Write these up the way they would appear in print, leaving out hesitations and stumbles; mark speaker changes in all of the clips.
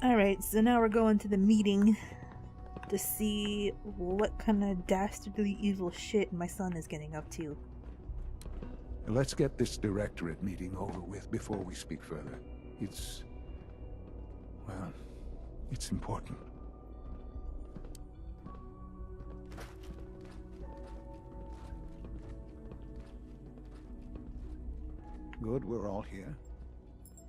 Speaker 1: Alright, so now we're going to the meeting to see what kind of dastardly evil shit my son is getting up to.
Speaker 2: Let's get this directorate meeting over with before we speak further. It's important. Good, we're all here.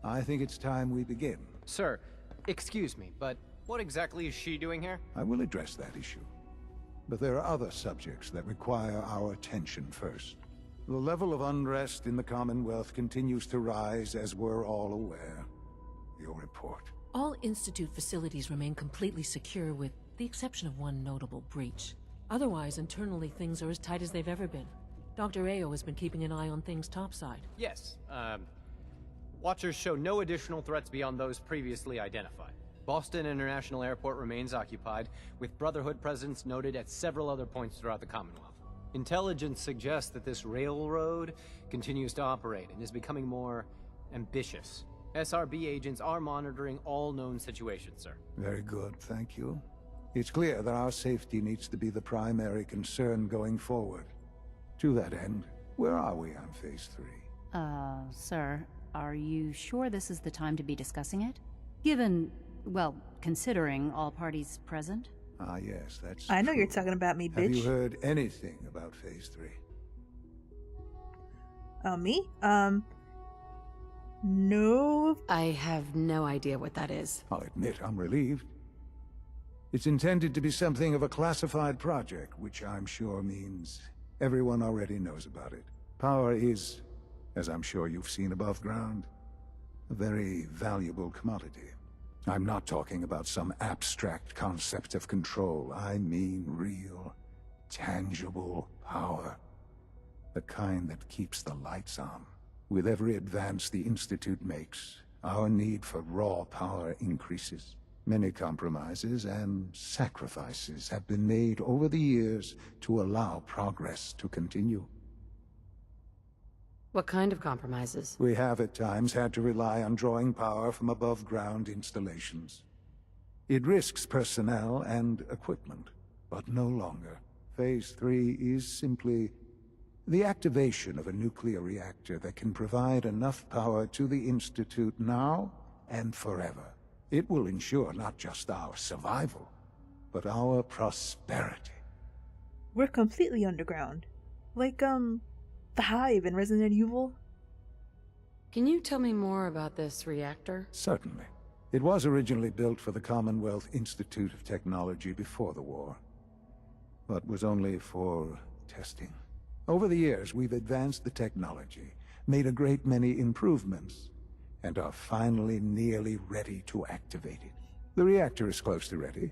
Speaker 2: I think it's time we begin.
Speaker 3: Sir, excuse me, but what exactly is she doing here?
Speaker 2: I will address that issue. But there are other subjects that require our attention first. The level of unrest in the Commonwealth continues to rise, as we're all aware. Your report.
Speaker 4: All Institute facilities remain completely secure with the exception of one notable breach. Otherwise, internally things are as tight as they've ever been. Dr. Ayo has been keeping an eye on things topside.
Speaker 3: Yes, Watchers show no additional threats beyond those previously identified. Boston International Airport remains occupied, with Brotherhood presence noted at several other points throughout the Commonwealth. Intelligence suggests that this railroad continues to operate and is becoming more ambitious. SRB agents are monitoring all known situations, sir.
Speaker 2: Very good, thank you. It's clear that our safety needs to be the primary concern going forward. To that end, where are we on Phase 3?
Speaker 5: Sir, are you sure this is the time to be discussing it? Given, well, considering all parties present?
Speaker 2: Ah, yes, that's
Speaker 1: I know
Speaker 2: true.
Speaker 1: you're talking about me, bitch.
Speaker 2: Have you heard anything about Phase 3?
Speaker 1: Me? No.
Speaker 6: I have no idea what that is.
Speaker 2: I'll admit I'm relieved. It's intended to be something of a classified project, which I'm sure means everyone already knows about it. Power is, as I'm sure you've seen above ground, a very valuable commodity. I'm not talking about some abstract concept of control. I mean real, tangible power. The kind that keeps the lights on. With every advance the Institute makes, our need for raw power increases. Many compromises and sacrifices have been made over the years to allow progress to continue.
Speaker 6: What kind of compromises?
Speaker 2: We have at times had to rely on drawing power from above-ground installations. It risks personnel and equipment, but no longer. Phase 3 is simply the activation of a nuclear reactor that can provide enough power to the Institute now and forever. It will ensure not just our survival, but our prosperity.
Speaker 1: We're completely underground. Like, the Hive in Resident Evil?
Speaker 6: Can you tell me more about this reactor?
Speaker 2: Certainly. It was originally built for the Commonwealth Institute of Technology before the war, but was only for testing. Over the years, we've advanced the technology, made a great many improvements, and are finally nearly ready to activate it. The reactor is close to ready,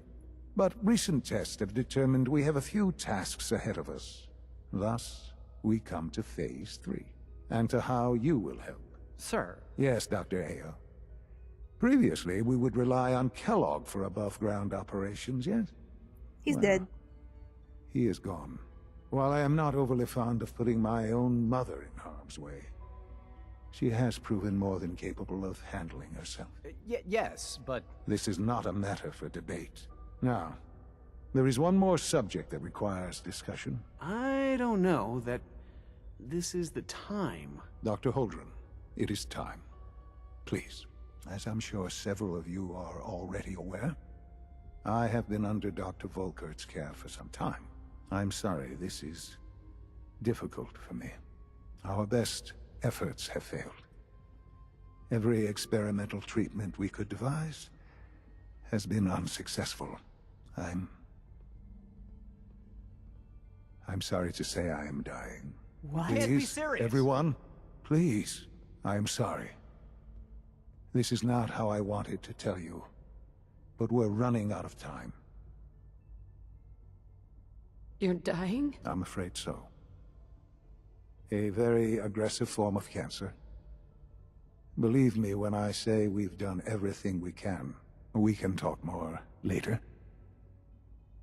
Speaker 2: but recent tests have determined we have a few tasks ahead of us. Thus, we come to Phase 3, and to how you will help.
Speaker 3: Sir.
Speaker 2: Yes, Dr. Ayo. Previously, we would rely on Kellogg for above-ground operations, yes?
Speaker 1: He's dead.
Speaker 2: He is gone. While I am not overly fond of putting my own mother in harm's way, she has proven more than capable of handling herself.
Speaker 3: Yes, but...
Speaker 2: This is not a matter for debate. Now, there is one more subject that requires discussion.
Speaker 7: I don't know that this is the time.
Speaker 2: Dr. Holdren, it is time. Please, as I'm sure several of you are already aware, I have been under Dr. Volkert's care for some time. I'm sorry, this is difficult for me. Our best efforts have failed. Every experimental treatment we could devise has been unsuccessful. I'm sorry to say I am dying.
Speaker 5: What?
Speaker 2: Please,
Speaker 3: Can't be serious.
Speaker 2: everyone, please, I am sorry. This is not how I wanted to tell you, but we're running out of time.
Speaker 6: You're dying?
Speaker 2: I'm afraid so. A very aggressive form of cancer. Believe me when I say we've done everything we can. We can talk more later.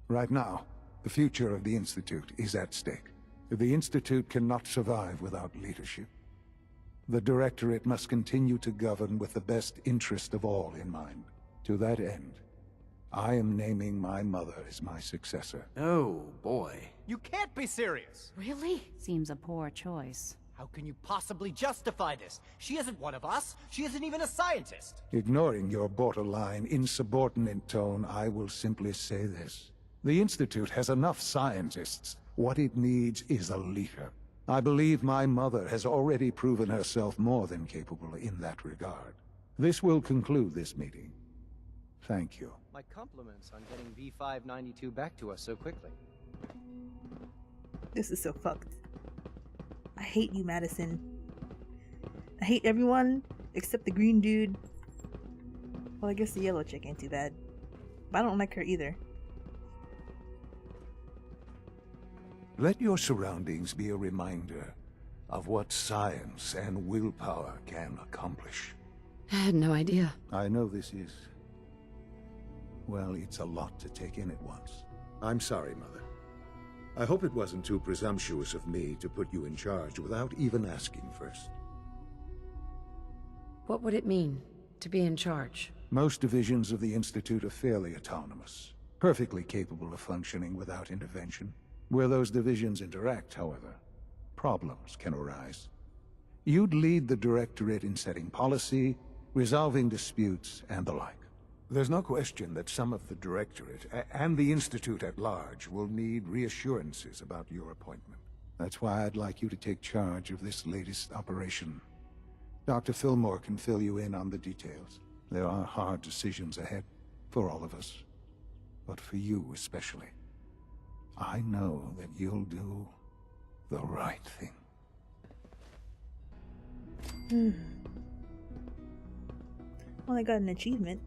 Speaker 2: Right now, the future of the Institute is at stake. The Institute cannot survive without leadership. The Directorate must continue to govern with the best interest of all in mind. To that end, I am naming my mother as my successor.
Speaker 7: Oh, boy.
Speaker 3: You can't be serious!
Speaker 4: Really?
Speaker 5: Seems a poor choice.
Speaker 3: How can you possibly justify this? She isn't one of us. She isn't even a scientist.
Speaker 2: Ignoring your borderline, insubordinate tone, I will simply say this. The Institute has enough scientists. What it needs is a leader. I believe my mother has already proven herself more than capable in that regard. This will conclude this meeting. Thank you.
Speaker 3: My compliments on getting V592 back to us so quickly.
Speaker 1: This is so fucked. I hate you, Madison. I hate everyone except the green dude. Well, I guess the yellow chick ain't too bad. But I don't like her either.
Speaker 2: Let your surroundings be a reminder of what science and willpower can accomplish.
Speaker 6: I had no idea.
Speaker 2: I know this is... well, it's a lot to take in at once.
Speaker 8: I'm sorry, Mother. I hope it wasn't too presumptuous of me to put you in charge without even asking first.
Speaker 6: What would it mean to be in charge?
Speaker 2: Most divisions of the Institute are fairly autonomous, perfectly capable of functioning without intervention. Where those divisions interact, however, problems can arise. You'd lead the Directorate in setting policy, resolving disputes, and the like. There's no question that some of the Directorate, and the Institute at large, will need reassurances about your appointment. That's why I'd like you to take charge of this latest operation. Dr. Fillmore can fill you in on the details. There are hard decisions ahead, for all of us. But for you especially. I know that you'll do the right thing.
Speaker 1: Well, I got an achievement.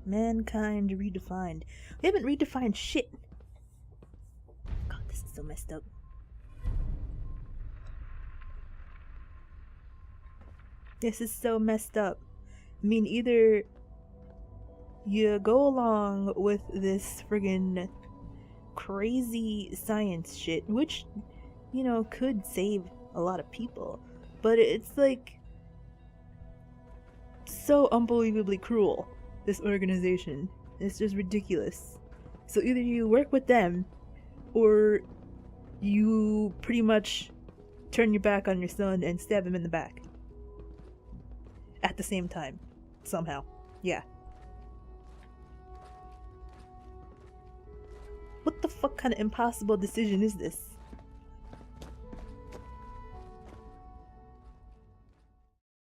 Speaker 1: Mankind redefined. We haven't redefined shit. God, this is so messed up. This is so messed up. I mean, either you go along with this friggin' crazy science shit, which, you know, could save a lot of people, but it's like so unbelievably cruel. This organization, it's just ridiculous. So either you work with them, or you pretty much turn your back on your son and stab him in the back at the same time, somehow. Yeah. What the fuck kind of impossible decision is this?